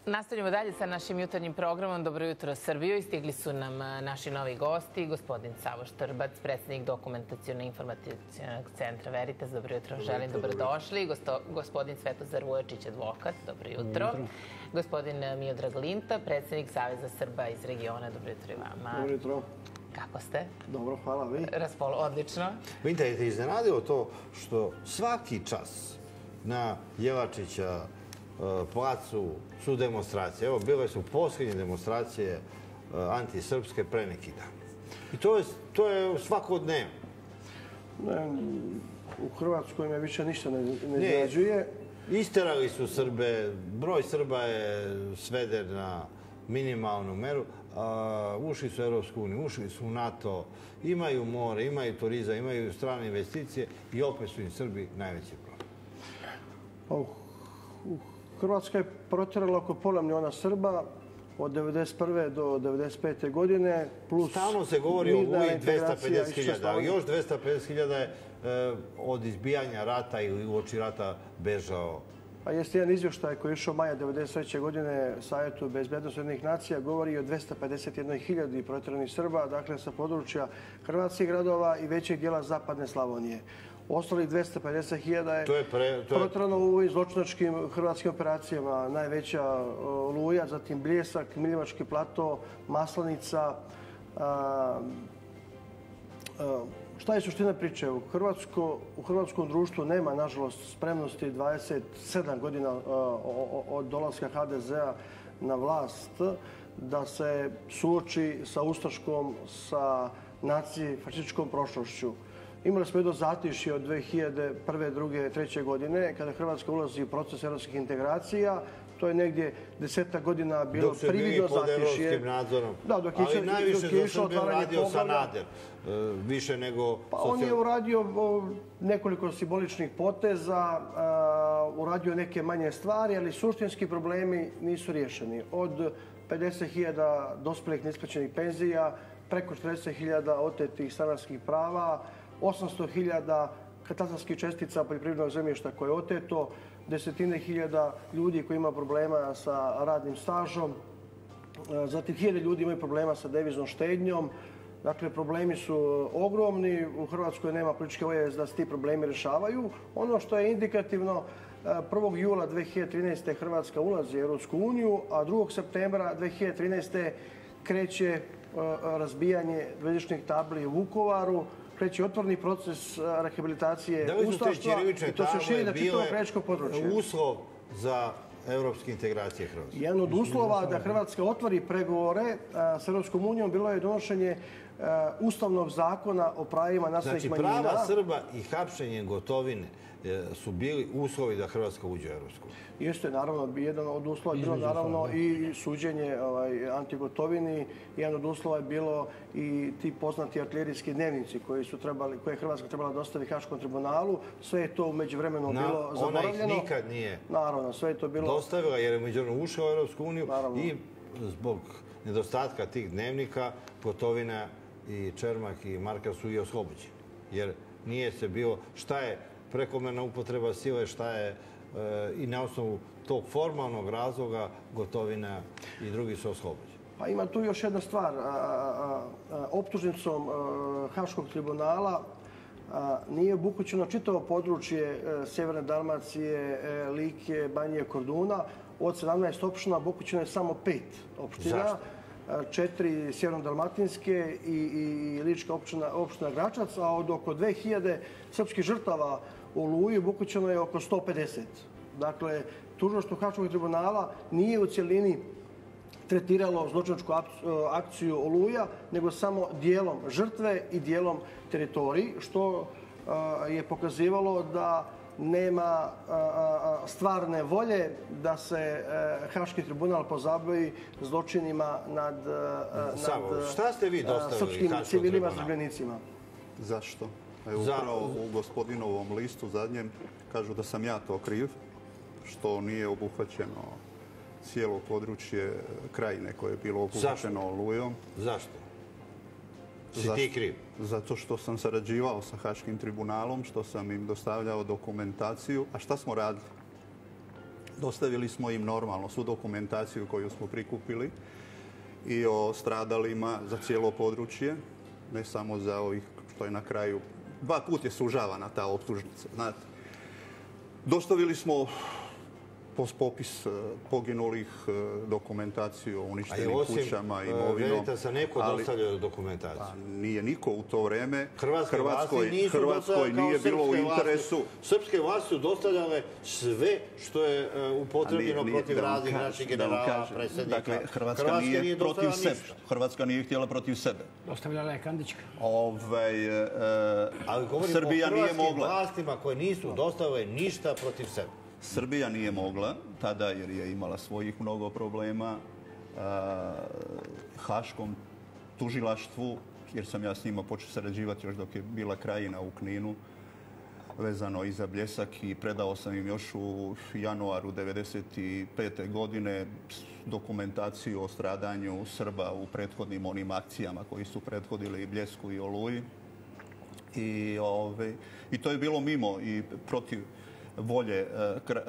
Nastavljamo dalje sa našim jutarnjim programom Dobro jutro Srbijo i stigli su nam naši novi gosti, gospodin Savo Štrbac, predsjednik Dokumentaciono-informativnog centra Veritas. Dobro jutro, želim dobrodošli. Gospodin Svetozar Vujačić, advokat. Dobro jutro. Gospodin Miodrag Linta, predsjednik Saveza Srba iz regiona. Dobro jutro i vama. Dobro jutro. Kako ste? Dobro, hvala vi. Odlično. Vidite, je iznenadilo to što svaki čas na Jelačića placu su demonstracije. Evo, bile su posljednje demonstracije antisrpske pre neki dan. I to je svakodnevno. U Hrvatskoj me više ništa ne iznenađuje. Isterali su Srbe, broj Srba je sveden na minimalnu meru. Ušli su u Europsku uniju, ušli su u NATO, imaju more, imaju turizam, imaju strane investicije i opet su im Srbi najveći problem. Hrvatska je protjerala oko pola miliona Srba od 1991. do 1995. godine. Stalno se govori o Oluji 250.000, još 250.000 je od izbijanja rata ili uoči rata bežao. A jeste jedan izvještaj koji je išao maja 1993. godine Savjetu bezbednosti Ujedinjenih nacija, govori o 251.000 protjeranih Srba, dakle sa područja hrvatskih gradova i većeg dijela zapadne Slavonije. Ostalih 250.000 je protjerano u ovim zločinačkim hrvatskim operacijama. Najveća Oluja, zatim Bljesak, Miljevački plato, Maslenica. Šta je suština priče? U hrvatskom društvu nema, nažalost, spremnosti 27 godina od dolaska HDZ-a na vlast da se suoči sa ustaškom, sa nacifašističkom prošlošću. Imali smo jedno zatišje od 2001. 2. 3. godine kada Hrvatska ulazi u proces evropskih integracija. To je negdje 10 godina bilo prividno zatišje. Dok su bili pod evropskim nadzorom. Ali najviše za Srbiju radio Sanader. Više nego... On je uradio nekoliko simboličnih poteza, uradio neke manje stvari, ali suštinski problemi nisu riješeni. Od 50.000 dospjelih neisplaćenih penzija, preko 40.000 otetih stanarskih prava, 800.000 katastarskih čestica poljoprivrednog zemljišta koje je oteto, desetine hiljada ljudi koji imaju problema sa radnim stažom, zatim 1000 ljudi imaju problema sa deviznom štednjom. Dakle, problemi su ogromni, u Hrvatskoj nema političke volje da se ti problemi rješavaju. Ono što je indikativno, 1. jula 2013. Hrvatska ulazi u Europsku uniju, a 2. septembra 2013. kreće razbijanje dvojezičnih tabli u Vukovaru, kreće otvorni proces rehabilitacije ustaštva i to se širi na čitavo krajiško područje. Da li su te ćirilične table bile uslov za evropske integracije Hrvatske? Jedan od uslova da Hrvatska otvori pregovore s Europskom unijom bilo je donošenje Ustavnog zakona o pravima nacionalnih manjina. Znači, prava Srba i hapšenje Gotovine su bili uslovi da Hrvatska uđe u Evropsku uniju. Jeste, naravno, jedan od uslova je bilo naravno i suđenje anti-Gotovini. Jedan od uslova je bilo i ti poznati artiljerijski dnevnici koje je Hrvatska trebala dostaviti Haškom tribunalu. Sve je to u međuvremenu bilo zaboravljeno. Ona ih nikad nije dostavila jer je međuvremenu ušao u Evropsku uniju i zbog nedostatka tih dnevnika Gotovina i Čermak i Marka su i oslobođeni. Jer nije se bilo šta je prekomerna upotreba sile, šta je i na osnovu tog formalnog razloga Gotovina i drugi su oslobođeni. Pa ima tu još jedna stvar. Optužnicom Haškog tribunala nije obuhvaćeno čitavo područje Sjeverne Dalmacije, Like, Banije, Korduna. Od 17 opština obuhvaćeno je samo 5 opština. Zašto? 4 sjeverno-dalmatinske i lička opština Gračac, a od oko 2000 srpskih žrtava u Oluji obuhvaćeno je oko 150. Dakle, tužilaštvo Haškog tribunala nije u cjelini tretiralo zločinačku akciju Oluja, nego samo dijelom žrtve i dijelom teritoriji, što je pokazivalo da nema stvarne volje da se Haški tribunal pozabavi zločinima nad srpskim civilima, srbljenicima. Zašto? Upravo u gospodinovom listu zadnjem kažu da sam ja to kriv, što nije obuhvaćeno cijelo područje Krajine koje je bilo obuhvaćeno Olujom. Zašto? Si ti kriv? Zato što sam sarađivao sa Haškim tribunalom, što sam im dostavljao dokumentaciju. A šta smo radili? Dostavili smo im normalno svu dokumentaciju koju smo prikupili i o stradalima za cijelo područje, ne samo za ovih što je na kraju. 2 puta je sužavana ta optužnica, znate. Dostavili smo popis poginulih, dokumentaciju o uništenim kućama, imovinom. Veritasa neko dostavljao dokumentaciju? Nije niko u to vreme. Hrvatskoj nije bilo u interesu. Srpske vlasti su dostavljale sve što je upotrebljeno protiv raznih naših generala, predsjednika. Dakle, Hrvatska nije protiv sebe. Hrvatska nije htjela protiv sebe. Dostavljala je Kandićka. Ali govorimo o hrvatskim vlastima koje nisu dostavile ništa protiv sebe. Srbija nije mogla tada jer je imala svojih mnogo problema. Haškom tužilaštvu, jer sam ja s njima počeo sarađivati još dok je bila Krajina u Kninu, vezano i za Bljesak, i predao sam im još u januaru 1995. godine dokumentaciju o stradanju Srba u prethodnim onim akcijama koji su prethodili i Bljesku i Oluji. I to je bilo mimo i protiv volje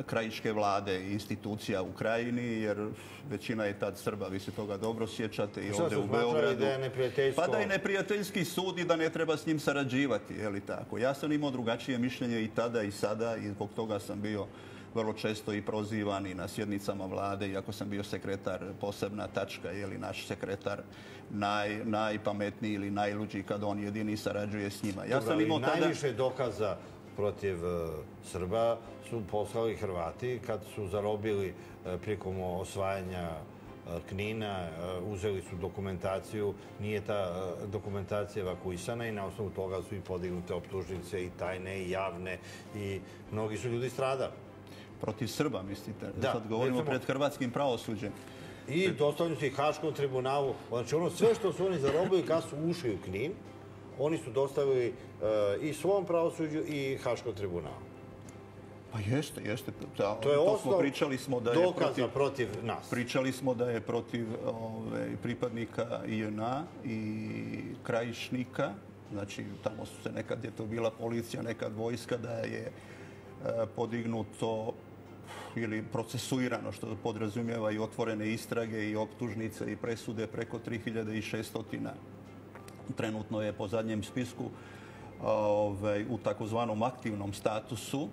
krajiške vlade i institucija u Krajini, jer većina je tad Srba, vi se toga dobro sjećate, i ovdje u Beogradu. Pa da je neprijateljski sud i da ne treba s njim sarađivati, je li tako? Ja sam imao drugačije mišljenje i tada i sada i zbog toga sam bio vrlo često i prozivan i na sjednicama vlade, iako sam bio sekretar, posebna tačka, je li naš sekretar najpametniji ili najluđi kad on jedini sarađuje s njima. Ja sam imao tada najviše dokaza protiv Srba su poslali Hrvati kad su zarobili prilikom osvajanja Knina, uzeli su dokumentaciju, nije ta dokumentacija evakuisana i na osnovu toga su i podignute optužnice i tajne i javne i mnogi su ljudi stradali. Protiv Srba, mislite? Da. Sad govorimo pred hrvatskim pravosuđem. I dostavljaju se i Haškom tribunalu. Znači ono sve što su oni zarobili kad su ušli u Knin, oni su dostavili i svom pravosuđu i Haškom tribunalu. Pa jeste. To je osnov dokaza protiv nas. Pričali smo da je protiv pripadnika JNA i krajišnika, znači tamo su se nekad je to bila policija, nekad vojska, da je podignuto ili procesuirano, što podrazumijeva i otvorene istrage i optužnice i presude preko 3600. Trenutno je po zadnjem spisku u takozvanom aktivnom statusu.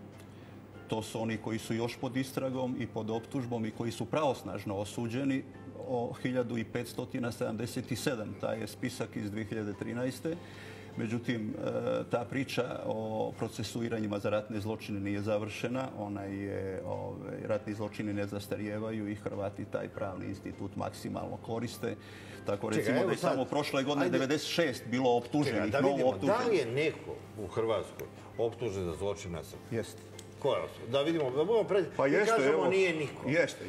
To su oni koji su još pod istragom i pod optužbom i koji su pravosnažno osuđeni, o 1577. Taj je spisak iz 2013. Međutim, ta priča o procesuiranjima za ratne zločine nije završena. Ratni zločini ne zastarijevaju i Hrvati taj pravni institut maksimalno koriste. Tako recimo da je samo prošle godine 96 bilo optuženih, novo optuženih. Da li je neko u Hrvatskoj optužen za zločin na Srbiji? Jeste. Ko je? Da vidimo, da budemo pred... Pa jeste, kažemo, evo, nije niko. Jeste.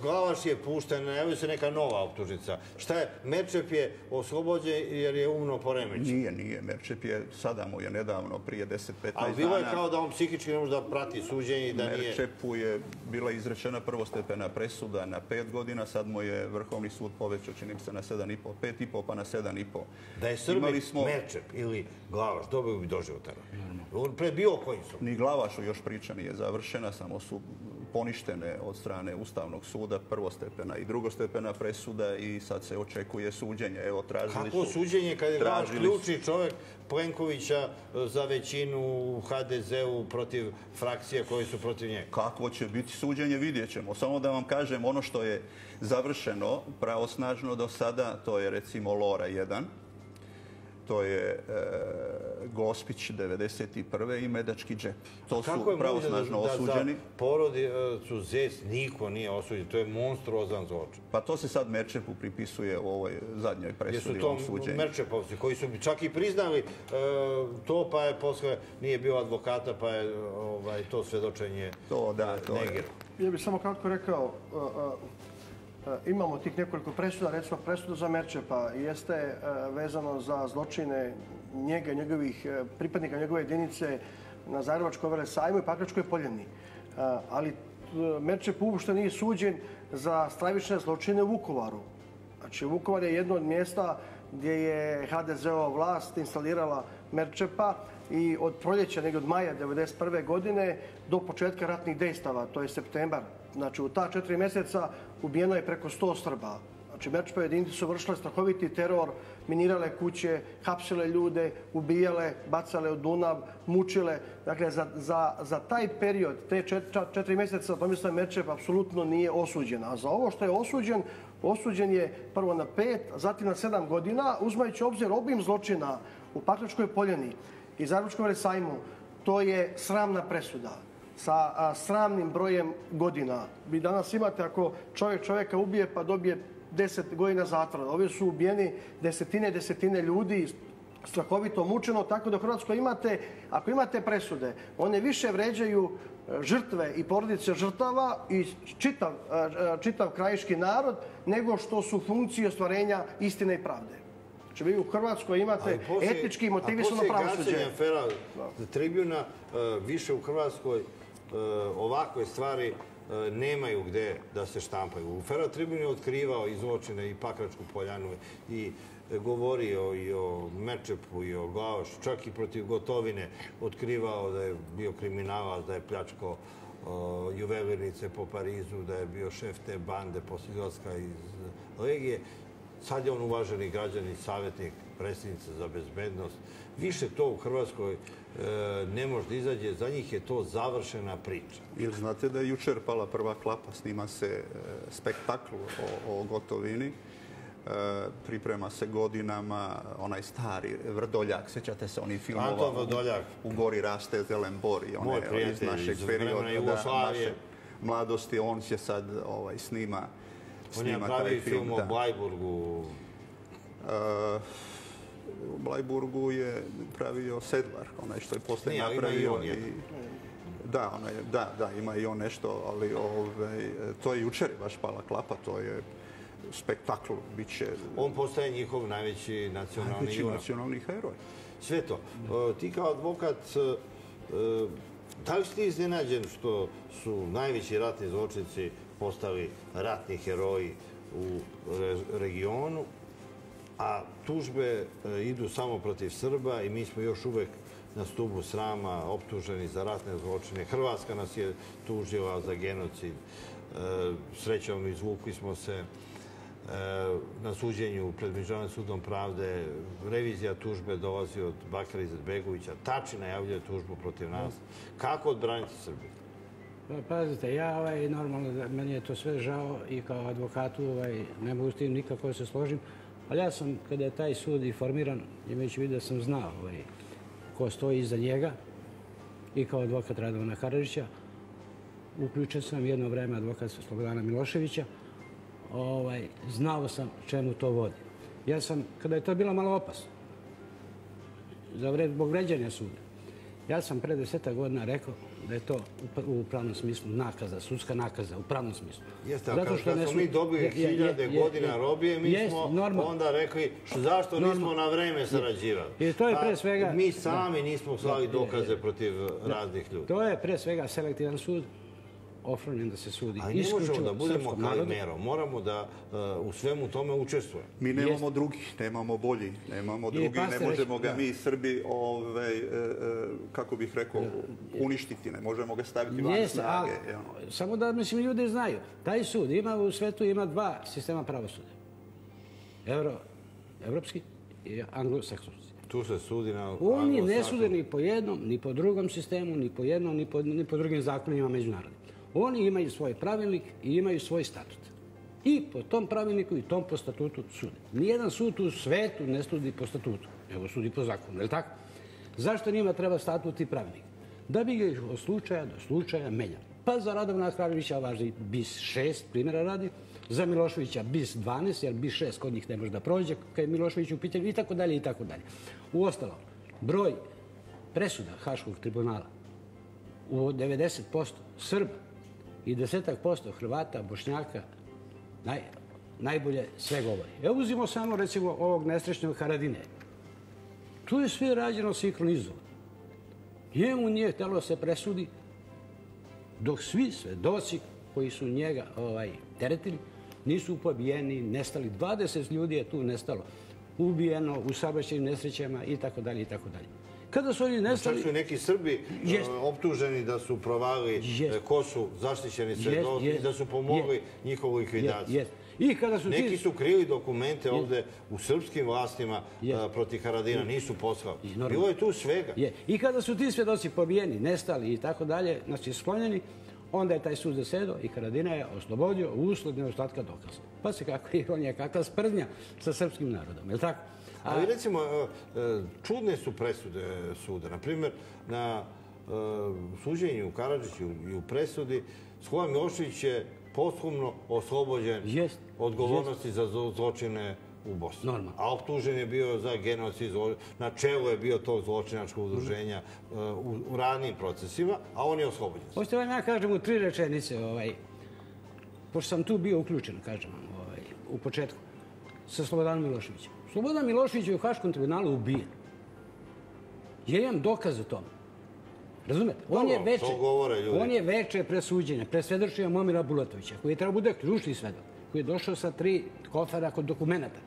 Glavaš je pušten, najavio se neka nova optužnica. Šta je? Merčep je oslobođen jer je umno poremećen. Nije. Merčep je, sada mu je nedavno, prije 10-15 dana. Ali bilo je kao da on psihički ne može da prati suđenje i da nije... Merčepu je bila izrečena prvostepena presuda na 5 godina, sad mu je Vrhovni sud povećao, čini mi se, na 7,5, 5,5 pa na 7,5. Da je Srbi Merčep ili Glavaš, dobili bi doživotan. Pred bilo kojim su. Ni Glavašu još priča nije završena, samo su poništene od strane Ustavnog suda prvostepena i drugostepena presuda i sad se očekuje suđenje. Evo, tražili su... Kako suđenje kad je Glavaš ključni čovjek Plenkovića za većinu u HDZ-u protiv frakcija koji su protiv njega? Kako će biti suđenje, vidjet ćemo. Samo da vam kažem, ono što je završeno pravosnažno do sada, to je recimo Lora 1, to je Gospić 1991. i Medački džep. To su pravosnažno osuđeni. Za porodicu Zec niko nije osuđen. To je monstruozan zločin. Pa to se sad Merčepu pripisuje u ovoj zadnjoj presudi o suđenju. Jesu to Merčepovci koji su čak i priznali to, pa je posle nije bio advokata, pa je to svedočenje negirano. Ja bih samo kratko rekao, imamo tih nekoliko presuda, recimo presuda za Merčepa jeste vezano za zločine njega, njegovih pripadnika njegove jedinice na Zagrebačkoj velesajmu i Pakračkoj poljani. Ali Merčep uopšte nije suđen za stravične zločine u Vukovaru. Znači, Vukovar je jedno od mjesta gdje je HDZ-ova vlast instalirala Merčepa i od proljeća, negdje od maja 1991. godine do početka ratnih dejstava, to je septembar Znači, u ta 4 mjeseca ubijeno je preko 100 Srba. Znači, Merčepovi jedinice su vršile strahoviti teror, minirale kuće, hapsile ljude, ubijale, bacale u Dunav, mučile. Dakle, za taj period, te 4 mjeseca, Tomislav Merčep apsolutno nije osuđen. A za ovo što je osuđen je prvo na 5, zatim na 7 godina, uzimajući obzir obim zločina u Pakračkoj poljani i Zagrebačkom Resajmu. To je sramna presuda sa sramnim brojem godina. Vi danas imate, ako čovjeka ubije pa dobije 10 godina zatvora. Ovi su ubijeni desetine ljudi, strahovito mučeno, tako da u Hrvatskoj imate, ako imate presude, one više vređaju žrtve i porodice žrtava i čitav krajiški narod, nego što su funkcije ostvarenja istine i pravde. Znači, vi u Hrvatskoj imate etnički motivisano pravosuđe. A poslije gašenja afera Tribuna, više u Hrvatskoj ovakve stvari nemaju gde da se štampaju. Afera Tribun je otkrivao i zločine i Pakračku poljanu i govorio i o Merčepu i o Glavašu, čak i protiv Gotovine otkrivao da je bio kriminalac, da je pljačkao juvelirnice po Parizu, da je bio šef te bande posle izlaska iz Legije. Sad je on uvaženi građani, savjetnik predsjednice za bezbednost. Više to u Hrvatskoj ne može da izađe. Za njih je to završena priča. Ili znate da je jučer pala prva klapa, snima se spektakl o Gotovini. Priprema se godinama onaj stari Vrdoljak. Sjećate se onih filmova U gori raste zelen bor i one iz našeg perioda, naše mladosti. On će sad snima on je napravio film o Blajburgu. U Blajburgu je pravio Sedlar, onaj što je poslije napravio. Da, ima i on nešto, ali to je jučer baš pala klapa, to je spektakl. On postaje njihov najveći nacionalni heroj. Sveto, ti kao advokat, da li si ti iznenađen što su najveći ratni zločinci postali ratni heroji u regionu, a tužbe idu samo protiv Srba i mi smo još uvek na stubu srama optuženi za ratne zločine. Hrvatska nas je tužila za genocid. Srećom, izvukli smo se na suđenju pred Međunarodnim sudom pravde. Revizija tužbe dolazi od Bakira Izetbegovića. Tači najavljuje tužbu protiv nas. Kako odbraniti Srbiju? Pazite, ja normalno, meni je to sve žao i kao advokatu ne mogu s tim nikako da se složim, ali ja sam, kada je taj sud i formiran, imajući vidio da sam znao ko stoji iza njega i kao advokat Radovana Karadžića, uključen sam jedno vreme advokat Slobodana Miloševića, znao sam čemu to vodi. Ja sam, kada je to bilo malo opasno, zbog vređanja suda, ja sam pre 10 godina rekao da je to u pravnom smislu nakaza, sudska nakaza, u pravnom smislu. Jeste, ali kada smo mi dobili 1000 godina robije, mi smo onda rekli zašto nismo na vreme sarađivali. I to je pre svega... Mi sami nismo slali dokaze protiv raznih ljudi. To je pre svega selektivan sud, ofrljen da se sudi isključivo srpskom narodu. Ali ne možemo da budemo kalimero, moramo da u svemu tome učestvujemo. Mi nemamo drugih, nemamo bolji, nemamo drugi, ne možemo ga mi Srbi, kako bih rekao, uništiti, ne možemo ga staviti van snage. Samo da, mislim, ljudi znaju, taj sud u svetu ima 2 sistema pravosuda. Evropski i anglosaksonski. Tu se sudi na anglosaksonskom. Oni ne sude ni po jednom, ni po drugom sistemu, ni po jednom, ni po drugim zakonima međunarodnim. Oni imaju svoj pravilnik i imaju svoj statut. I po tom pravilniku i tom po statutu sude. Nijedan sud u svetu ne sudi po statutu, nego sudi po zakonu, je li tako? Zašto njima treba statut i pravilnik? Da bi ga od slučaja do slučaja menjali. Pa za Radovana Karadžića važi bis 6, primjera radi, za Miloševića bis 12, jer bis 6 kod njih ne može da prođe, kad je Milošević u pitanju i tako dalje i tako dalje. Uostalom, broj presuda Haškog tribunala u 90% Srba i 10% Hrvata, Bošnjaka, najbolje sve govori. Evo uzimo samo, recimo, ovog nesrećnog Haradine. Tu je sve rađeno sinhronizovano. Njemu nije htjelo da se presudi, dok svi svedoci koji su njega teretili nisu pobijeni, nestali. 20 ljudi je tu nestalo, ubijeno u saobraćajnim nesrećama i tako dalje i tako dalje. Kada su oni nestali... Čak su neki Srbi optuženi da su provali ko su zaštićeni svedoci i da su pomogli njihovu likvidaciju. Neki su krili dokumente ovde u srpskim vlastima protiv Haradina, nisu poslali. Bilo je tu svega. I kada su ti svedoci pobijeni, nestali i tako dalje, znači sklonjeni, onda je taj sud zasedao i Haradina je oslobodio usled nedostatka dokaza. Pa se kakva ironija, kakva sprdnja sa srpskim narodom, je li tako? Ali recimo, čudne su presude suda. Naprimjer, na suđenju u Karadžiću i u presudi Slobodan Milošević je posthumno oslobođen odgovornosti za zločine u Bosni. A optužen je bio za genocid, na čelu je bio tog zločinačkog udruženja u ranim procesima, a on je oslobođen. Hoćete vam ja kažem u 3 rečenice, pošto sam tu bio uključen, kažem vam, u početku, sa Slobodanom Miloševićem. Slobodan Milošević je u Haškom tribunalu ubijen. Ja imam dokaz o tome. Razumete? On je veče pre suđenja, pre svedočenja Momira Bulatovića, koji je trebao bude ključni svedok, koji je došao sa 3 kofera kod dokumenta,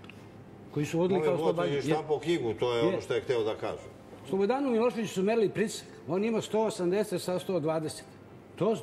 koji su vodili kao Momir Bulatović je štampao knjigu, to je ono što je hteo da kaže. Slobodanu Miloševiću su merili pritisak. On ima 180 sa 120.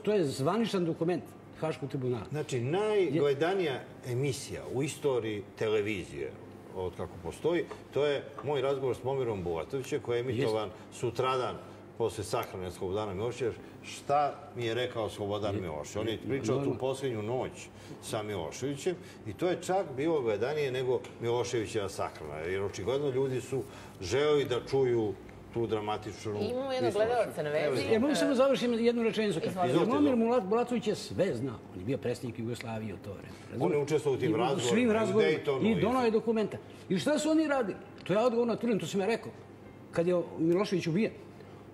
To je zvaničan dokument Haškog tribunala. Znači, najgledanija emisija u istoriji televizije, od kako postoji, to je moj razgovor s Momirom Bulatovićem, koji je emitovan sutradan posle sahrane Slobodana Miloševića. Šta mi je rekao Slobodan Milošević? On je pričao tu posljednju noć sa Miloševićem i to je čak bilo gledanije nego Miloševićeva sahrana. Jer očigledno ljudi su želeli da čuju tu dramatičnu... Imamo jednog gledalca na vezi. Mogu samo završiti jednu rečenicu. Momir Bulatović je sve znao. On je bio predsjednik Jugoslavije u to vreme. On je učestvovao u tim razgovorima. U svim razgovorima. I donao je dokumenta. I šta su oni radili? To je odgovorno tvrdim, to sam ja rekao. Kad je Milošević ubijen.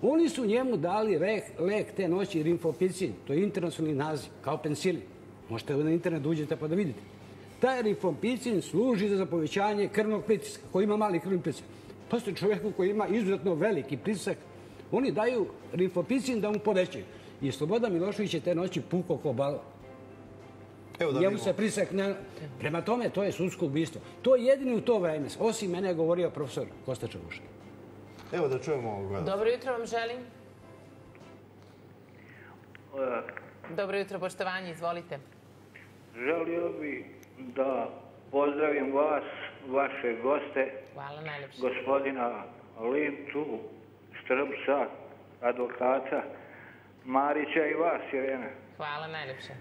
Oni su njemu dali lek te noći rimfopicin. To je internacionalni naziv, kao pensilin. Možete na internet da uđete pa da vidite. Taj rimfopicin služi za povećanje krvnog pritiska, koji ima mali krvni pritisak. Postoje čovjeku koji ima izuzetno veliki pritisak. Oni daju rimfopicin da mu povećaju. I Slobodan Milošević je te noći pukao ko balon. Njemu se pritisak... Prema tome, to je sudsko ubistvo. To je jedini u to vreme. Osim mene je govorio profesor Kosta Čavušin. Evo da čujemo ovo gledati. Dobro jutro vam želim. Dobro jutro, poštovanje, izvolite. Želio bi da pozdravim vas, vaše goste, gospodina Lintu, Štrbca, advokata, Marića i vas, Irena. Hvala najljepše.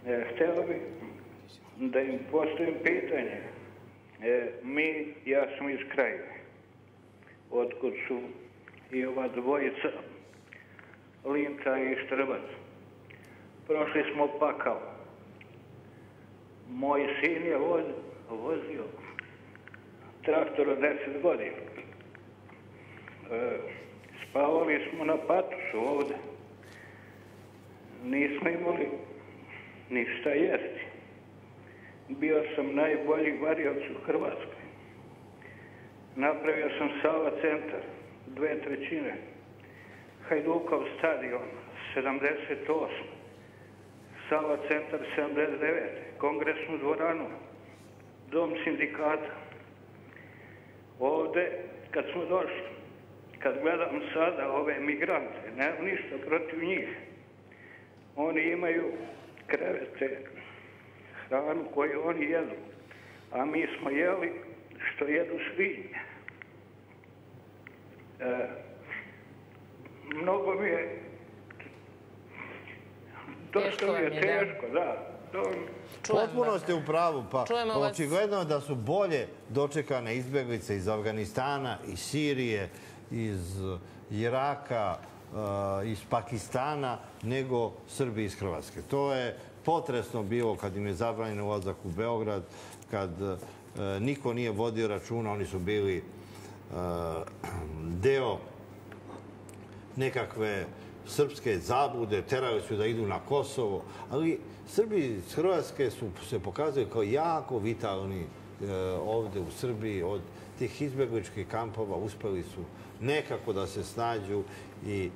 Htio bih da im postavim pitanje. Ja sam iz Krajine, otkud su i ova dvojica, Linta i Štrbac. Prošli smo pakao. Moj sin je vozio traktor od 10 godina. Spavali smo na patusu ovde. Nismo imali ništa jesti. Bio sam najbolji varioc u Hrvatskoj. Napravio sam Sava centar, 2/3. Hajdukov stadion, 78. Sava centar, 79. Kongresnu dvoranu, dom sindikata. Ovde, kad smo došli, kad gledam sada ove migrante, nemam ništa protiv njih. Oni imaju krevete, hranu koju oni jedu, a mi smo jeli što jedu svinje. Mnogo mi je... Dosta mi je teško, da. Potpuno ste u pravu, pa očigledno da su bolje dočekane izbjeglice iz Afganistana, iz Sirije, iz Iraka, iz Pakistana, nego Srbi iz Hrvatske. To je potresno bilo kad im je zabranjen ulazak u Beograd, kad niko nije vodio računa, oni su bili deo nekakve srpske zablude, terali su da idu na Kosovo, ali Srbi iz Hrvatske su se pokazali kao jako vitalni ovde u Srbiji. Od tih izbjegličkih kampova uspeli su nekako da se snađu i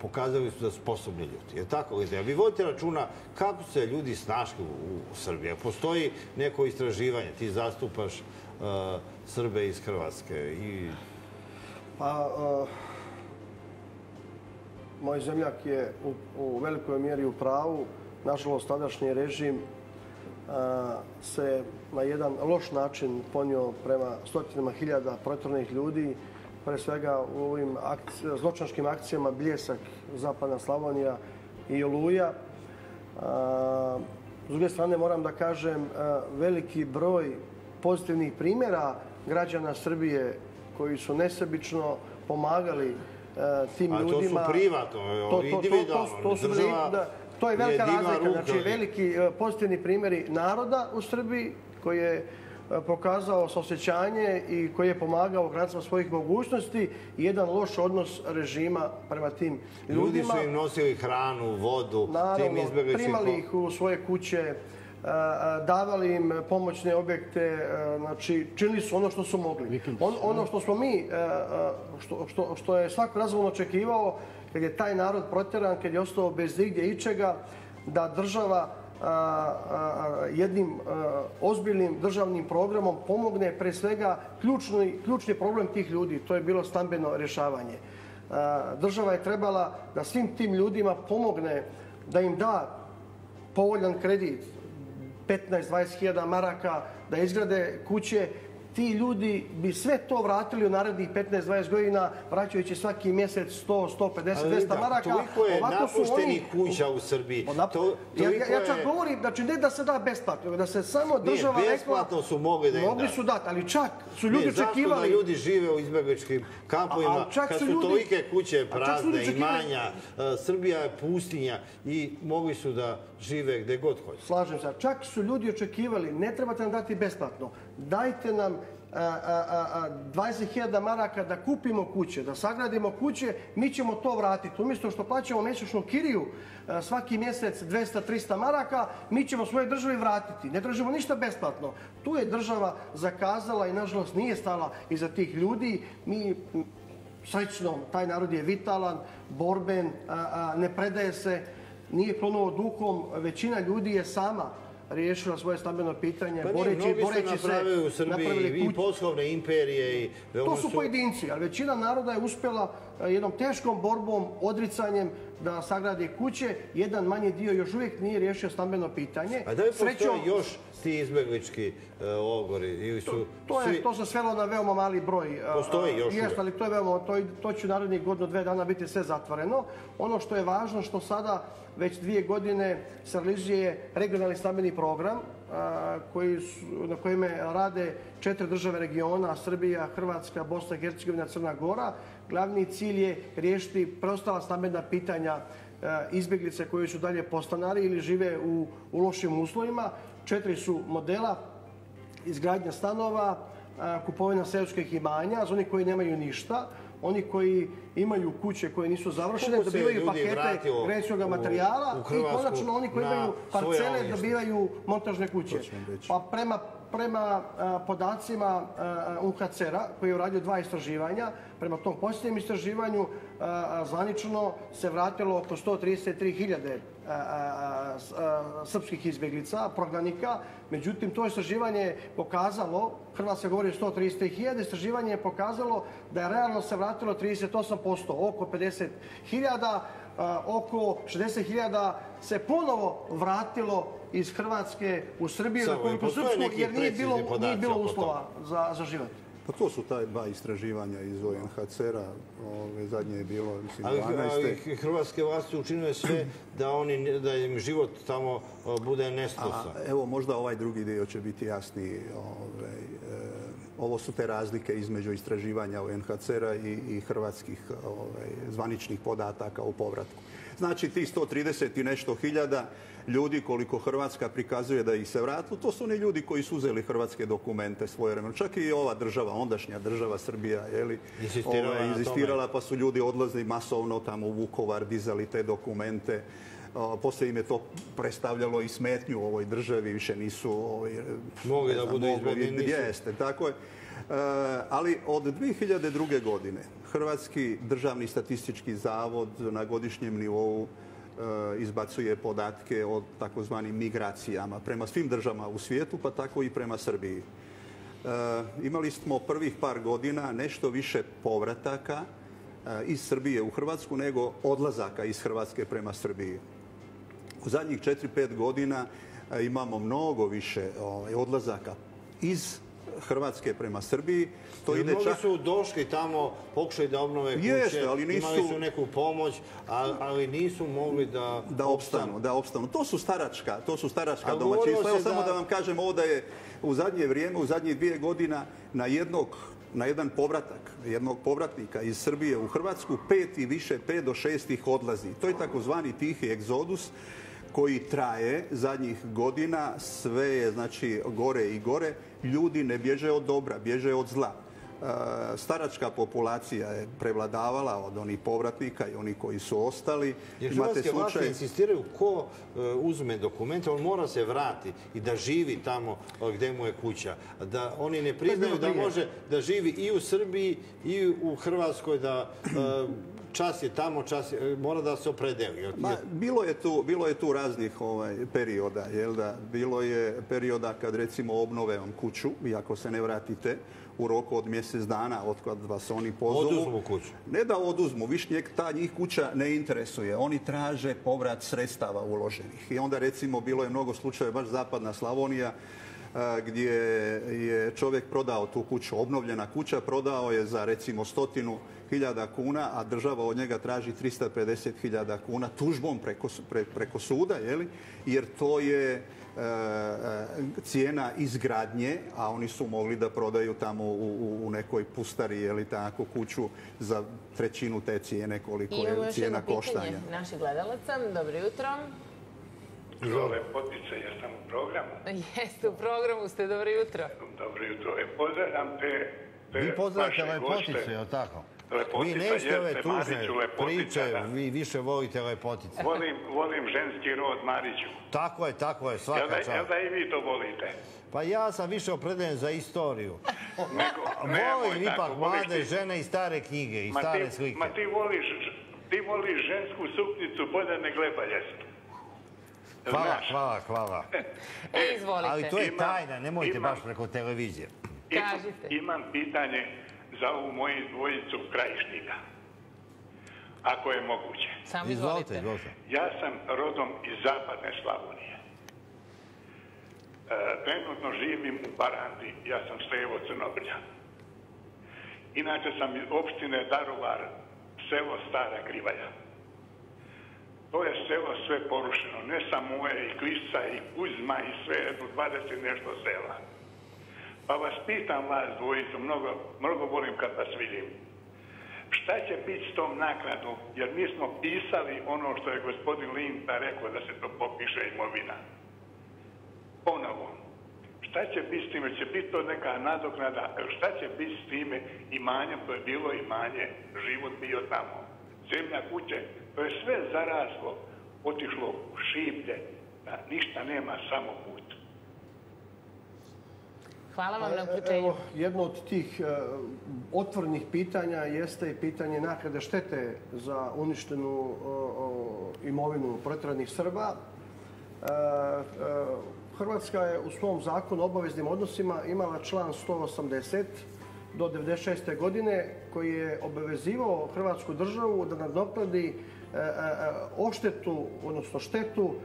pokazali su da su sposobni ljudi. Je tako li? Vi vodite računa kako se ljudi snašli u Srbiji. Postoji neko istraživanje, ti zastupaš Srbe iz Hrvatske i Pa, moj zemljak je u velikoj mjeri u pravu. Nažalost, tadašnji režim se na jedan loš način ponio prema stotinama hiljada proteranih ljudi, pre svega u ovim zločinačkim akcijama Bljesak, Zapadna Slavonija i Oluja. S druge strane, moram da kažem, veliki broj pozitivnih primjera građana Srbije koji su nesebično pomagali tim ljudima. A to su privatno, individualno. To je velika razlika. Znači, veliki pozitivni primjeri naroda u Srbiji koji je pokazao saosjećanje i koji je pomagao u granicama svojih mogućnosti i jedan loš odnos režima prema tim ljudima. Ljudi su im nosili hranu, vodu, tim izbjegličkim... Primali ih u svoje kuće, davali im pomoćne objekte, znači činili su ono što su mogli. Ono što smo mi, što je svako razumno očekivao, kad je taj narod protjeran, kad je ostao bez igdje ičega, da država jednim ozbiljnim državnim programom pomogne pre svega ključni problem tih ljudi, to je bilo stambeno rješavanje. Država je trebala da svim tim ljudima pomogne, da im da povoljan kredit, 15-20 hiljada maraka, da izgrade kuće. Ti ljudi bi sve to vratili u narednih 15-20 godina, vraćajući svaki mjesec 100, 150, 200 maraka. Toliko je napuštenih kuća u Srbiji. Ja čak govorim, znači ne da se da besplatno, da se samo država rekla... Besplatno su mogli da im da. Mogli su dati, ali čak su ljudi očekivali... Zašto da ljudi žive u izbjegličkim kampovima, kad su tolike kuće prazne, imanja, Srbija je pustinja i mogli su da žive gde god hoće. Slažem se. Čak su ljudi očekivali, ne trebate nam dati besplatno, dajte nam 20.000 maraka da kupimo kuće, da sagradimo kuće, mi ćemo to vratiti. Umjesto što plaćamo mjesečnu kiriju svaki mjesec 200-300 maraka, mi ćemo svoje državi vratiti. Ne tražimo ništa besplatno. Tu je država zakazala i nažalost nije stala iza tih ljudi. Mi, srećno, taj narod je vitalan, borben, ne predaje se, nije klonuo duhom. Većina ljudi je sama riješila svoje stambeno pitanje, boreći se, napravili u Srbiji i poslovne imperije. To su pojedinci, ali većina naroda je uspjela jednom teškom borbom, odricanjem da sagradi kuće. Jedan manji dio još uvijek nije riješio stambeno pitanje. A da li postoje još ti izbjeglički logori? To se svelo na veoma mali broj. Postoji još uvijek? Ali to će u narednih godinu, 2 dana biti sve zatvoreno. Ono što je važno, što sada već 2 godine se realizuje regionalni stambeni program na kojima rade 4 države regiona, Srbija, Hrvatska, Bosna i Hercegovina, Crna Gora. Glavni cilj je riješiti preostala stambena pitanja izbjeglice koji su dalje podstanari ili žive u lošim uslovima. 4 su modela: izgradnja stanova, kupovina seoskih imanja za oni koji nemaju ništa, oni koji imaju kuće koje nisu završene, dobivaju pakete građevinskog materijala i konačno oni koji imaju parcele dobivaju montažne kuće. Pa prema podacima UNHCR-a koji je uradio 2 istraživanja, prema tom posljednjem istraživanju zvanično se vratilo oko 133.000 srpskih izbjeglica, prognanika. Međutim, to istraživanje je pokazalo, Hrvatska govori o 133.000, istraživanje je pokazalo da je realno se vratilo 38%, oko 50.000, oko 60.000 se ponovo vratilo iz Hrvatske u Srbiju, Republiku Srpsku, jer nije bilo uslova za život. Pa to su taj 2 istraživanja iz UNHCR-a, zadnje je bilo, mislim, 12. Ali hrvatske vlasti učinile sve da im život tamo bude nesnosan. Evo, možda ovaj drugi dio će biti jasniji. Ovo su te razlike između istraživanja UNHCR-a i hrvatskih zvaničnih podataka o povratku. Znači, ti 130 i nešto hiljada ljudi koliko Hrvatska prikazuje da ih se vratilo, to su oni ljudi koji su uzeli hrvatske dokumente svojevremeno. Čak i ova država, ondašnja država Srbija, inzistirala, pa su ljudi odlazili masovno tamo u Vukovar, dizali te dokumente. Poslije im je to predstavljalo i smetnju u ovoj državi, više nisu mogli da budu izvedeni. Jeste, tako je. Ali od 2002. godine Hrvatski državni statistički zavod na godišnjem nivou izbacuje podatke o takozvanim migracijama prema svim državama u svijetu, pa tako i prema Srbiji. imali smo prvih par godina nešto više povrataka iz Srbije u Hrvatsku nego odlazaka iz Hrvatske prema Srbiji. U zadnjih 4-5 godina imamo mnogo više odlazaka iz Hrvatske prema Srbiji. Mnogi su došli tamo, pokušali da obnove kuće, imali su neku pomoć, ali nisu mogli da opstanu. To su staračka domaćinstva. Evo samo da vam kažem ovo da je u zadnje vrijeme, u zadnjih 2 godina na jedan povratak, jednog povratnika iz Srbije u Hrvatsku, 5 i više, 5 do 6 ih odlazi. To je takozvani tihi egzodus koji traje zadnjih godina, sve je znači gore i gore. Ljudi ne bježe od dobra, bježe od zla. Staračka populacija je prevladavala od onih povratnika i onih koji su ostali. Jer hrvatske vlasti insistiraju ko uzme dokumente, on mora se vrati i da živi tamo gdje mu je kuća. Da oni ne priznaju da može da živi i u Srbiji i u Hrvatskoj, da čas je tamo, mora da se opredeli. Bilo je tu raznih perioda. Bilo je perioda kad recimo obnove vam kuću i ako se ne vratite u roku od mjesec dana od kad vas oni pozovu. Oduzmu kuću. Ne da oduzmu, više ta njih kuća ne interesuje. Oni traže povrat sredstava uloženih. I onda recimo bilo je mnogo slučajeva, baš zapadna Slavonija, gdje je čovjek prodao tu kuću, obnovljena kuća, prodao je za recimo 100.000 kuna, a država od njega traži 350.000 kuna tužbom preko suda, jer to je cijena izgradnje, a oni su mogli da prodaju tamo u nekoj pustari, tako, kuću za 1/3 te cijene koliko je cijena koštanja. Imamo još jedno pitanje naših gledalaca. Dobro jutro. Lepotice, jesam u programu? Jeste, u programu ste, dobro jutro. Dobro jutro. Pozdravljam te Vi pozdravite Lepotice, je li tako? Vi nećete ove tužne priče, vi više volite Lepotice. Volim ženski rod, Mariću. Tako je, svaka čast. Jel da i vi to volite? Pa ja sam više opredeljen za istoriju. Volim ipak mlade žene i stare knjige i stare slike. Ma ti voliš žensku suknicu bolje nego Lebaljestu. Hvala. Izvolite. Ali to je tajna, nemojte baš preko televizije. Kažite. Imam pitanje za ovu moju dvojicu krajišnika. Ako je moguće. Samo izvolite. Ja sam rodom iz zapadne Slavonije. Trenutno živim u Barandi. Ja sam Stevo Crnobrlja. Inače sam iz opštine Daruvar, selo Stara Krivalja. To je selo sve porušeno. Ne samo moje, i Klišca, i Kuzma, i sve, 20 nešto sela. Pa vas pitam vas dvojicu, mnogo volim kad vas vidim. Šta će biti s tom naknadom? Jer mi smo pisali ono što je gospodin Linta rekao da se to popiše imovina. Ponovo. Šta će biti s time? Će biti to neka nadoknada? Šta će biti s time imanjem? To je bilo imanje. Život bio tamo. Zemlja, kuće. To je sve zaraslo. Otišlo u šiblje. Da ništa nema, samo put. Hvala vam na uključenju. Jedno od tih otvorenih pitanja jeste i pitanje naknade štete za uništenu imovinu protjeranih Srba. Hrvatska je u svom zakonu o obaveznim odnosima imala član 180 do 1996. godine koji je obavezivao Hrvatsku državu da nadoknadi odštetu, odnosno štetu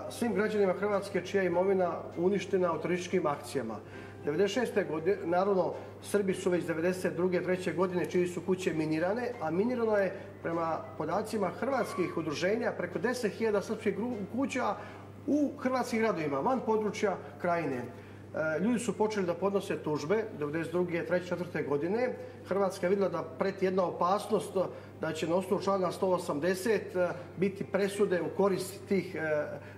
svim građanima Hrvatske čija je imovina uništena u terorističkim akcijama. 1996. godine, naravno, Srbi su već 1992. 1993. godine čiji su kuće minirane, a minirano je prema podacima hrvatskih udruženja preko 10.000 srpskih kuća u hrvatskim gradovima, van područja Krajine. Ljudi su počeli da podnose tužbe 1992. 1993. 1994. godine. Hrvatska je vidjela da preti jedna opasnost da će na osnovu člana 180 biti presude u korist tih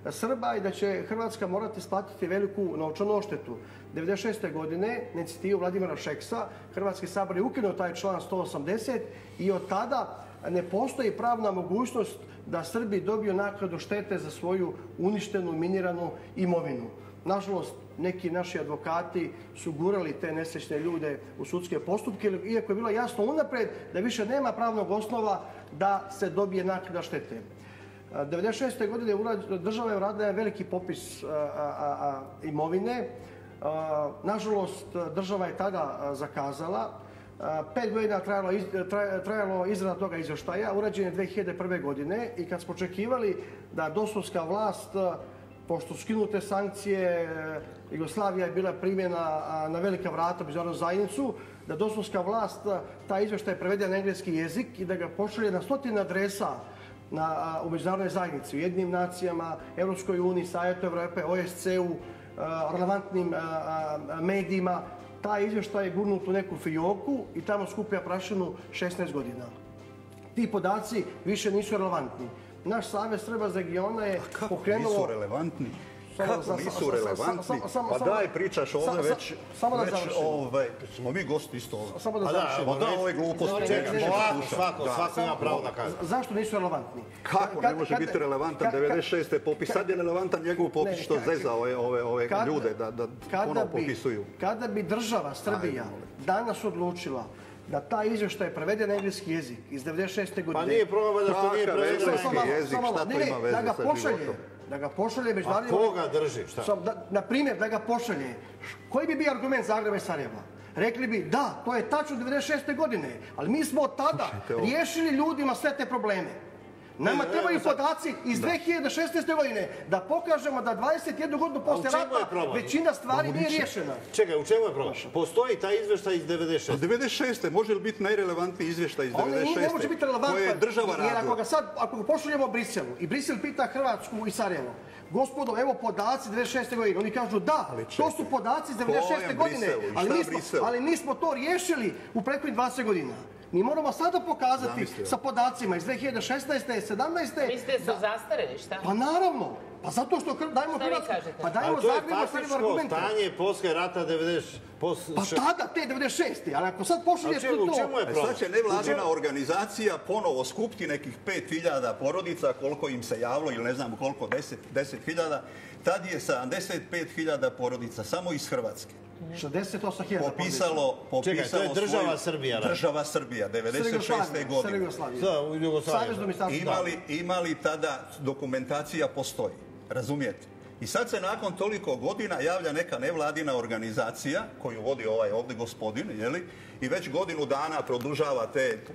Srba i da će Hrvatska morati isplatiti veliku novčanu odštetu. 1996. godine na inicijativu Vladimira Šeksa Hrvatski sabor je ukinuo taj član 180 i od tada ne postoji pravna mogućnost da Srbi dobiju naknadu štete za svoju uništenu, miniranu imovinu. Nažalost, neki naši advokati su gurali te nesrećne ljude u sudske postupke, iako je bilo jasno unapred da više nema pravnog osnova da se dobije naknada štete. 1996. godine država je uradila veliki popis imovine. Nažalost, država je tada zakazala. 5 godina trajalo izrada toga izvještaja, urađen je 2001. godine i kad smo očekivali da dosovska vlast, pošto su skinute sankcije, Jugoslavija je bila primjena na velika vrata međunarodnu zajednicu, da dosovska vlast taj izvještaj prevede na engleski jezik i da ga pošalje na 100 adresa u međunarodnoj zajednici, u Ujedinjenim nacijama, Europskoj uniji, Savjetu Evrope, OSCE-u, relevantnim medijima. Taj izvještaj je gurnut u neku fijoku i tamo skuplja prašinu 16 godina. Ti podaci više nisu relevantni. Naš Savez Srba iz regiona je pokrenuo... Nisu relevantni? Kako nisu relevantni? Pa daj, pričaš ovdje već... Samo da završim. Smo mi gosti isto ovdje. Samo da završim. Pa da, ove gluposti. Svako ima pravo da kaže. Zašto nisu relevantni? Kako ne može biti relevantan 96. popis? Sad je relevantan njegov popis što zeza ove ljude da ponovo popisuju. Kada bi država Srbija danas odlučila da taj izvještaj prevede na engleski jezik iz 96. godine... Pa nije problem da što nije prevede na engleski jezik, šta to ima veze sa životom? Da ga pošalje međunarodnim... A koga drži? Šta? Na primjer, da ga pošalje. Koji bi bio argument Zagreba i Sarajeva? Rekli bi, da, to je tačno 96. godine, ali mi smo od tada riješili ljudima sve te probleme. Nama trebaju podaci iz 2016. godine da pokažemo da 21 godinu poslije rata većina stvari nije riješena. Čekaj, u čemu je problem? Postoji taj izvještaj iz 96. 96. može li biti najrelevantniji izvještaj iz 96. Ne može biti relevantan, koje je država radila? Jer ako ga pošaljemo Briselu i Brisel pita Hrvatsku i Sarajevo, gospodo, evo podaci 96. godine. Oni kažu da, to su podaci iz 96. godine, ali mi smo to riješili u prethodnih 20 godina. Mi moramo sada pokazati sa podacima iz 2016. i 2017. Mislite da su zastareli, šta? Pa naravno. Pa zato što dajemo Hrvatsku. Pa dajemo Zagrebu stavimo argumente. To je faktičko stanje poslije rata 90... Pa tada, te 96. Ali ako sad pošaljete to... Sad će nevladina organizacija ponovo skupiti nekih 5000 porodica, koliko im se javilo, ili ne znam koliko, 10.000. Tad je 75.000 porodica, samo iz Hrvatske. 68.000 popisalo čekaj, to je država Srbija. Država Srbija, 96. godine. Imali tada dokumentacija postoji, razumijete? I sad se nakon toliko godina javlja neka nevladina organizacija koju vodi ovaj ovdje gospodin, jeli? I već godinu dana produžava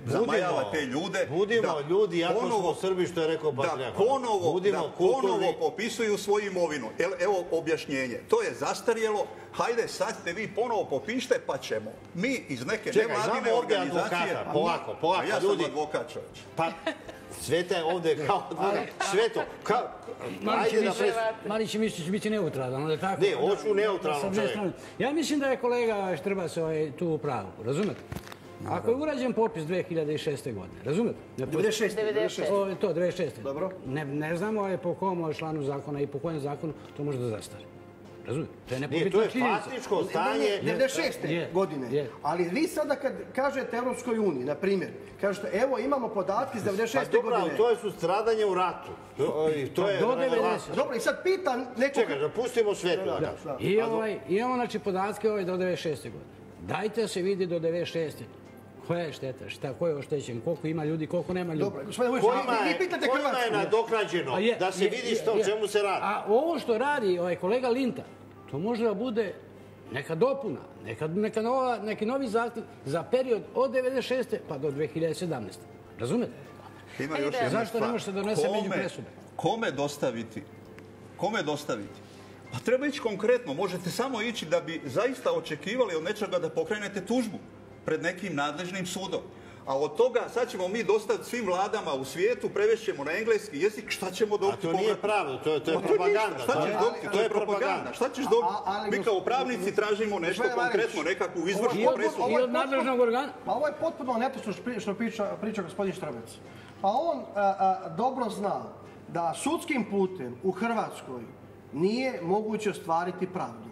zamajava te ljude. Budimo ljudi, jako smo Srbi, što je rekao Patriarh. Da ponovo popisuju svoju imovinu. Evo objašnjenje. To je zastarjelo. Hajde, sad ste vi ponovo popište, pa ćemo. Mi iz neke nevladine organizacije... Polako, ja sam advokat, čovječ. Pa, Sveta je ovdje kao Sveto. Marić misli će biti neutralan, onda tako? Ne, hoću neutralno čovjek. Ja mislim da je kolega Štrbac tu u pravu, razumete? Ako je urađen popis 2006. godine, razumete? 96. To, 96. Dobro. Ne znamo po kom članu zakona i po kojem zakonu to može da zastari. Razumijete? To je faktičko stanje... 96. godine. Ali vi sada kad kažete Evropskoj uniji, na primjer, kažete evo imamo podatke iz 96. godine. Pa to su stradanje u ratu. To je relevantno. Dobro, i sad pitan nekog... Čekaj, da pustimo Svetu. I imamo znači podatke do 96. godine. Dajte da se vidi do 96. Koja je šteta, ko je oštećen, koliko ima ljudi, koliko nema ljudi. Kojima je nadoknađeno da se vidi o čemu se radi. A ovo što radi kolega Linta, to može da bude neka dopuna, neki novi zahtjev za period od 96. pa do 2017. Razumete? Ima još jedna zašto ne može se donese među presude? Kome dostaviti? Pa treba ići konkretno. Možete samo ići da bi zaista očekivali od nečega da pokrenete tužbu pred nekim nadležnim sudom. A od toga sad ćemo mi dostaviti svim vladama u svijetu, prevešćemo na engleski jezik, šta ćemo dobiti? A to nije pravda, to je propaganda. Šta ćeš dobiti? To je propaganda. Šta ćeš dobiti? Mi kao pravnici tražimo nešto konkretno, nekakvu izvršnu presudu. I od nadležnog organa? Pa ovo je potpuno netočno što priča gospodin Štrbac. Pa on dobro zna da sudskim putem u Hrvatskoj nije moguće ostvariti pravdu.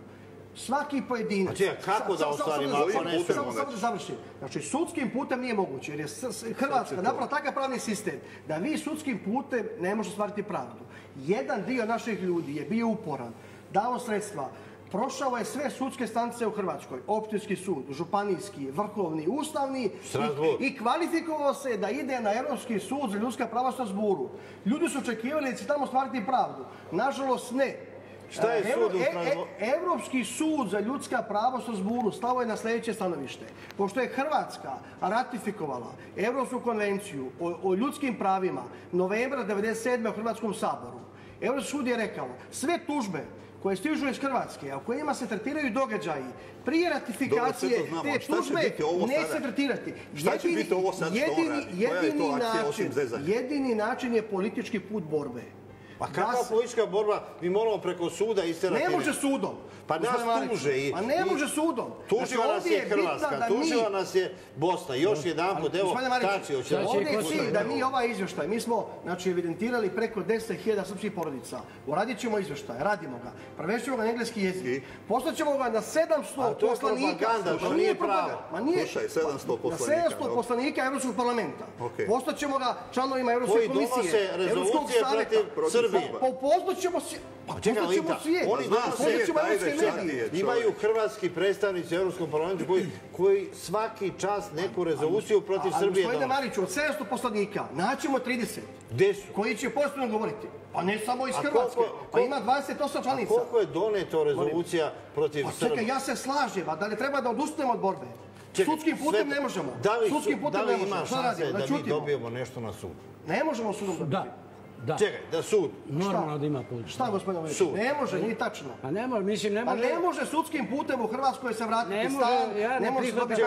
Svaki pojedinac... Kako da ostvarimo ako ne Samo da završim. Znači, sudskim putem nije moguće, jer je Hrvatska napravila takav pravni sistem da vi sudskim putem ne možete ostvariti pravdu. Jedan dio naših ljudi je bio uporan, dao sredstva, prošao je sve sudske stanice u Hrvatskoj, općinski sud, županijski, vrhovni, ustavni i kvalifikovao se da ide na Europski sud za ljudska prava u Strasburu. Ljudi su očekivali da će tamo ostvariti pravdu. Nažalost, ne. Šta je sud u Strasbourgu? Evropski sud za ljudska prava u Strasbourgu stao je na sljedeće stanovište. Pošto je Hrvatska ratifikovala Evropsku konvenciju o ljudskim pravima novembra 1997. u Hrvatskom saboru, Evropski sud je rekao sve tužbe koje stižu iz Hrvatske, a u kojima se tretiraju događaji prije ratifikacije te tužbe, neće se tretirati. Šta će biti ovo sad što on radi? Koja je to akcija osim zezanja? Jedini način je politički put borbe. Pa kakva politička borba? Mi moramo preko suda isterati. Ne može sudom. Pa nas tuže i... Pa ne može sudom. Tužila nas je Hrvatska, tužila nas je Bosna. Još jedan put, evo, Tači će... Ovdje je cilj da mi ovaj izvještaj, mi smo evidentirali preko 10.000 srpskih porodica. Uradit ćemo izvještaj, radimo ga. Prevešćemo ga na engleski jezik. Poslaćemo ga na 700 poslanika. To nije pravo. Slušaj, 700 poslanika. Na 700 poslanika Evropskog parlamenta. Poslaćemo ga članovima Evropske komisije. Koji donose rezolucije protiv Srbije. Poslaćemo se... Pa čekaj, Linta, oni imaju hrvatski predstavnici u Evropskom parlamentu koji svaki čas neku rezoluciju protiv Srbije donose. Gospodine Mariću, od 700 poslanika naćemo 30. Gde su? Koji će posebno govoriti. Pa ne samo iz Hrvatske, pa ima 28 članica. A koliko je doneto rezolucija protiv Srbije? Čekaj, ja se slažem, a da li treba da odustanemo od borbe? Sudskim putem ne možemo. Da li ima šanse da mi dobijemo nešto na sudu? Ne možemo sudom dobiti. Da. Čekaj, da sud. Normalno da ima put. Šta, gospodine Mariću? Ne može, nije tačno. Pa ne može, mislim, ne može... Pa ne može sudskim putem u Hrvatskoj se vratiti stan. Ne može se dobiti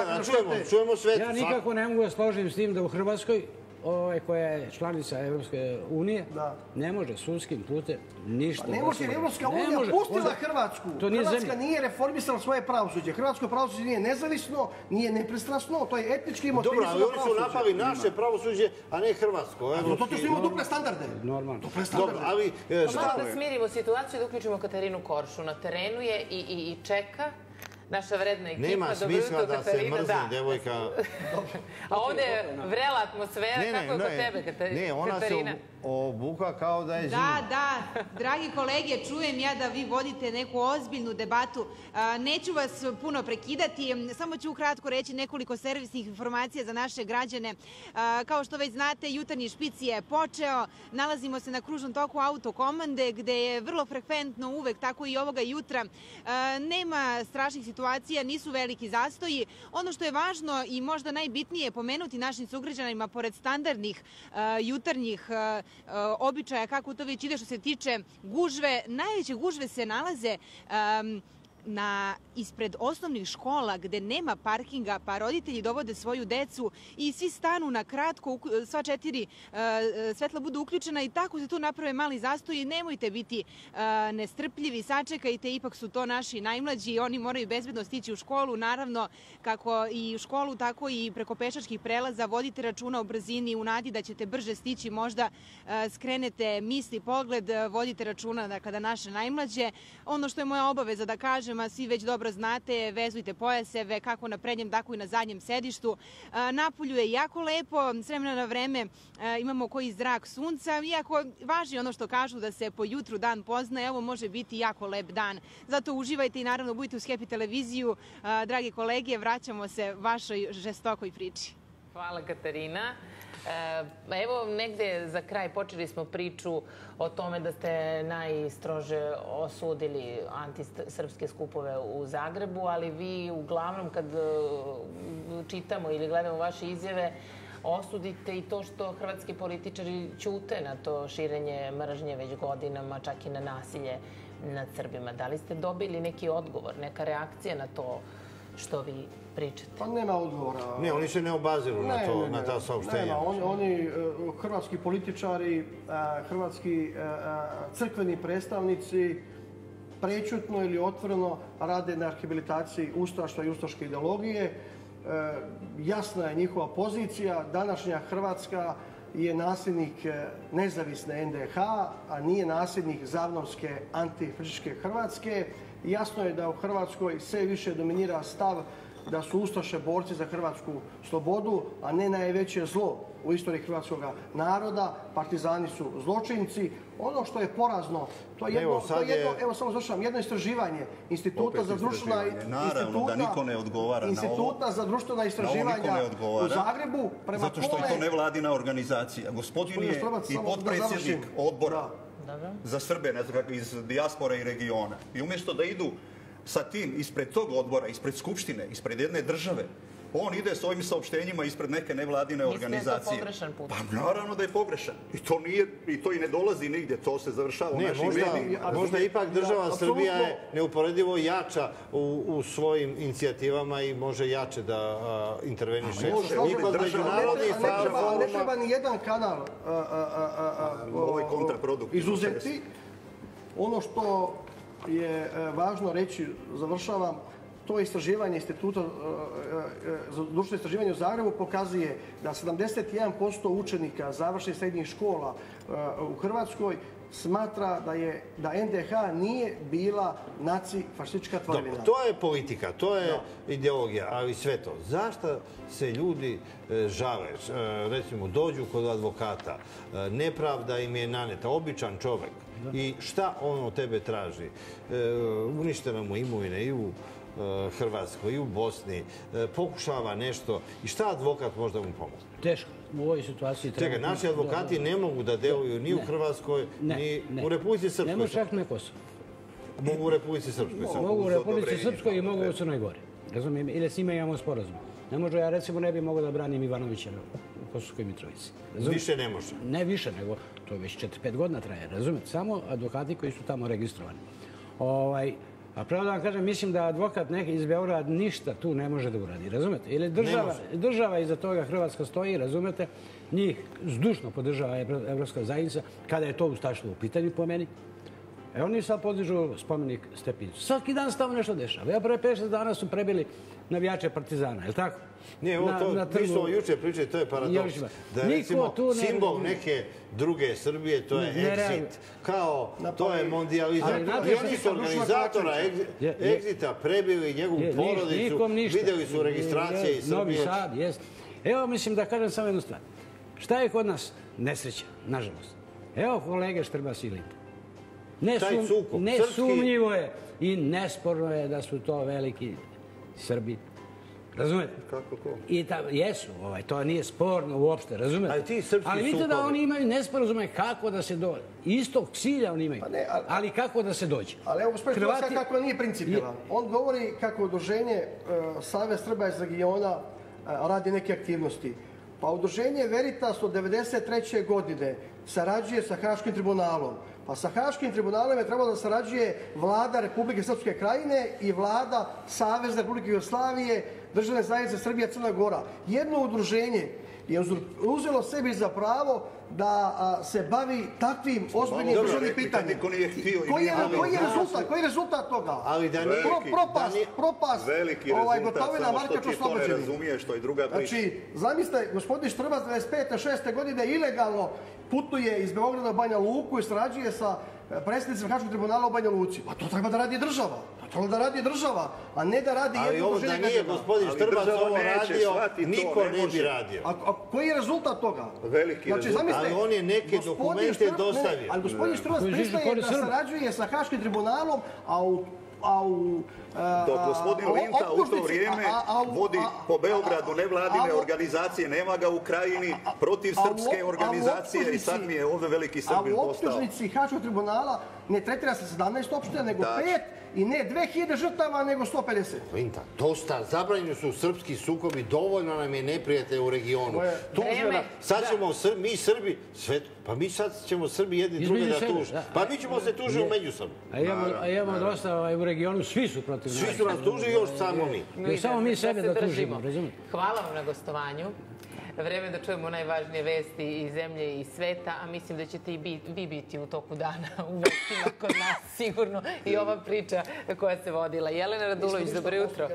čujemo sve. Ja nikako ne mogu da složim s tim da u Hrvatskoj, koja je članica Evropske unije, ne može sudskim putem ništa. Ne može, jer Evropska unija pustila Hrvatsku. Hrvatska nije reformisala svoje pravosuđe. Hrvatsko pravosuđe nije nezavisno, nije nepristrasno, to je etnički motivisano pravosuđe. Dobro, ali oni su napali naše pravosuđe, a ne Hrvatsko. To su imamo duple standarde. Normalno. Dobro, ali... Malo da smirimo situaciju, da uključimo Katarinu Koršu. Na terenu je i čeka naša vredna ekipa. Nema smisla da se mrzim, devojka. A ovdje je vrela atmosfera, kako je kod tebe, Katarina? Ne, ona se obuka kao da je zima. Da, dragi kolege, čujem ja da vi vodite neku ozbiljnu debatu. Neću vas puno prekidati, samo ću ukratko reći nekoliko servisnih informacija za naše građane. Kao što već znate, jutarnji špic je počeo. Nalazimo se na kružnom toku autokomande, gde je vrlo frekventno uvek, tako i ovoga jutra. Nema strašnih situacija, nisu veliki zastoji. Ono što je važno i možda najbitnije pomenuti našim sugrađanima, pored standardnih jutarnjih običaja, kako to već ide što se tiče gužve, najveće gužve se nalaze ispred osnovnih škola gde nema parkinga, pa roditelji dovode svoju decu i svi stanu na kratko, sva 4 svetla budu uključena i tako se tu naprave mali zastoji. Nemojte biti nestrpljivi, sačekajte, ipak su to naši najmlađi i oni moraju bezbedno stići u školu. Naravno, kako i u školu, tako i preko pešačkih prelaza vodite računa o brzini u nadi da ćete brže stići, možda skrenete misli, pogled, vodite računa kada naše najmlađe. Ono što je moja obaveza da kažem, a svi već dobro znate, vezujte pojaseve kako na prednjem, tako i na zadnjem sedištu. Napolju je jako lepo, s vremena na vreme imamo koji zrak sunca, iako važi ono što kažu da se po jutru dan poznaje, ovo može biti jako lep dan. Zato uživajte i naravno budite uz Happy televiziju. Dragi kolege, vraćamo se vašoj žestokoj priči. Hvala, Katarina. Evo, negde za kraj počeli smo priču o tome da ste najstrože osudili antisrpske skupove u Zagrebu, ali vi uglavnom kad čitamo ili gledamo vaše izjave osudite i to što hrvatski političari ćute na to širenje mržnje već godinama, čak i na nasilje nad Srbima. Da li ste dobili neki odgovor, neka reakcija na to što vi pričate? Pa nema odgovora. Ne, oni se ne obaziru na ta saopštenja. Oni, hrvatski političari, hrvatski crkveni predstavnici, prečutno ili otvoreno rade na rehabilitaciji ustaštva i ustaške ideologije. Jasna je njihova pozicija. Današnja Hrvatska je nasljednik nezavisne NDH, a nije nasljednik zavnorske antifašističke Hrvatske. Jasno je da u Hrvatskoj sve više dominira stav da su ustaše borci za hrvatsku slobodu, a ne najveće zlo u istoriji hrvatskog naroda. Partizani su zločinci. Ono što je porazno, to je jedno istraživanje Instituta za društvena Naravno da niko ne odgovara na ovo. Instituta za društvena istraživanja u Zagrebu. Zato što je to nevladina organizacija. Gospodin je i potpredsjednik odbora za Srbe, ne znam kako, iz dijaspore i regiona. I umjesto da idu sa tim ispred tog odbora, ispred Skupštine, ispred jedne države, on ide s ovim saopštenjima ispred neke nevladine organizacije. Mislite da je to pogrešan put? Pa naravno da je pogrešan. I to i ne dolazi nigdje, to se završava u našim medijima. Možda ipak država Srbija je neuporedivo jača u svojim inicijativama i može jače da interveniše. Ne treba ni jedan kanal izuzeti. Ono što je važno reći, završavam, to istraživanje Instituta za društveno istraživanje u Zagrebu pokazuje da 71% učenika završenih srednjih škola u Hrvatskoj smatra da NDH nije bila nacifašistička tvorevina. Dobro, to je politika, to je ideologija, ali sve to. Zašto se ljudi žale? Recimo, dođu kod advokata, nepravda im je naneta, običan čovek. I šta on od tebe traži? Uništena mu imovine i u Hrvatskoj i u Bosni, pokušava nešto. I šta advokat može da mu pomoći? Teško. U ovoj situaciji treba... Čekaj, naši advokati ne mogu da deluju ni u Hrvatskoj, ni u Republici Srpskoj. Ne može čak na Kosovo. Mogu u Republici Srpskoj. Mogu u Republici Srpskoj i mogu u Crnoj Gori. Razumijem, ili s njima imamo sporazum. Ne može, ja recimo ne bi mogao da branim Ivanovića u Kosovskoj Mitrovici. Više ne može? Ne više, nego to već 4-5 godina traje, razumijete? Samo advokati koji su tamo registrovani. A pravo da vam kažem, mislim da advokat neki iz Beograda ništa tu ne može da uradi, razumete? Ili država iza toga Hrvatska stoji, razumete? Njih zdušno podržava Evropska zajednica, kada je to ustaštvo u pitanju po meni. Oni sad podižu spomenik Stepincu. Svaki dan se tamo nešto dešava. Ja pre 5-6 dana su prebili navijače Partizana, je li tako? Nije, mi smo juče pričali, to je paradoks. Da je recimo simbol neke druge Srbije, to je Exit. Kao, to je mondijalizam. I oni su organizatora Exita prebili njegovu porodicu, vidjeli su registracije iz Srbije. Novi Sad, jest. Evo, mislim da kažem samo jednu stvar. Šta je kod nas nesreća, nažalost? Evo kolege Štrbas i Linta. Nesumnjivo je i nesporno je da su to veliki Srbi. Razumete? Kako to? Jesu, to nije sporno uopšte, razumete? Ali vidite da oni imaju nesporazume kako da se dođe. Istog cilja oni imaju, ali kako da se dođe. Ali evo, gospodin Hrvatska kako nije principijelan. On govori kako udruženje Savez Srba iz regiona radi neke aktivnosti. Pa udruženje Veritas od 1993. godine sarađuje sa Haškim tribunalom. Pa sa Haškim tribunalom je trebalo da sarađuje vlada Republike Srpske Krajine i vlada Savezne Republike Jugoslavije, Državne zajednice Srbija, Crna Gora. Jedno udruženje je uzelo sebi za pravo da se bavi takvim ozbiljnim državnim pitanjem. Koji je rezultat toga? Propast Gotovina, Markač oslobođeni. Razumije što je druga priča. Znači, zamislite, gospodin Štrbac 25-6. godine ilegalno putuje iz Beograda u Banja Luku i sarađuje sa predsjednicima Haškog tribunala u Banja Luci. Pa to treba da radi država. To da radi država, a ne da radi jedno udruženje građana. Ali ovo da nije gospodin Štrbac ovo radio, niko ne bi radio. A koji je rezultat toga? Veliki rezultat. Ali on je neke dokumente dostavio. Ali gospodin Štrbac pristaje da sarađuje sa Haškim tribunalom, dok gospodin Linta u to vrijeme vodi po Beogradu nevladine organizacije, nema ga u Krajini, protiv srpske organizacije i sad mi je ovdje veliki Srbin postao. A u optužnici Haškog tribunala ne tretira se 17 opština, nego 5 i ne 2000 žrtava, nego 150. Linta, dosta, zabranjeni su srpski sukobi, dovoljno nam je neprijatelja u regionu. Sad ćemo mi Srbi, pa mi sad ćemo Srbi jedni drugi da tuži. Pa mi ćemo se tužiti međusobno. A imamo dosta u regionu, svi su protiv nas. Svi su nas tužili, još samo mi. Samo mi sebe da tužimo. Hvala vam na gostovanju. Vreme da čujemo najvažnije vesti iz zemlje i sveta, a mislim da ćete i vi biti u toku dana u vestima kod nas sigurno i ova priča koja se vodila. Jelena Radulović, dobro jutro.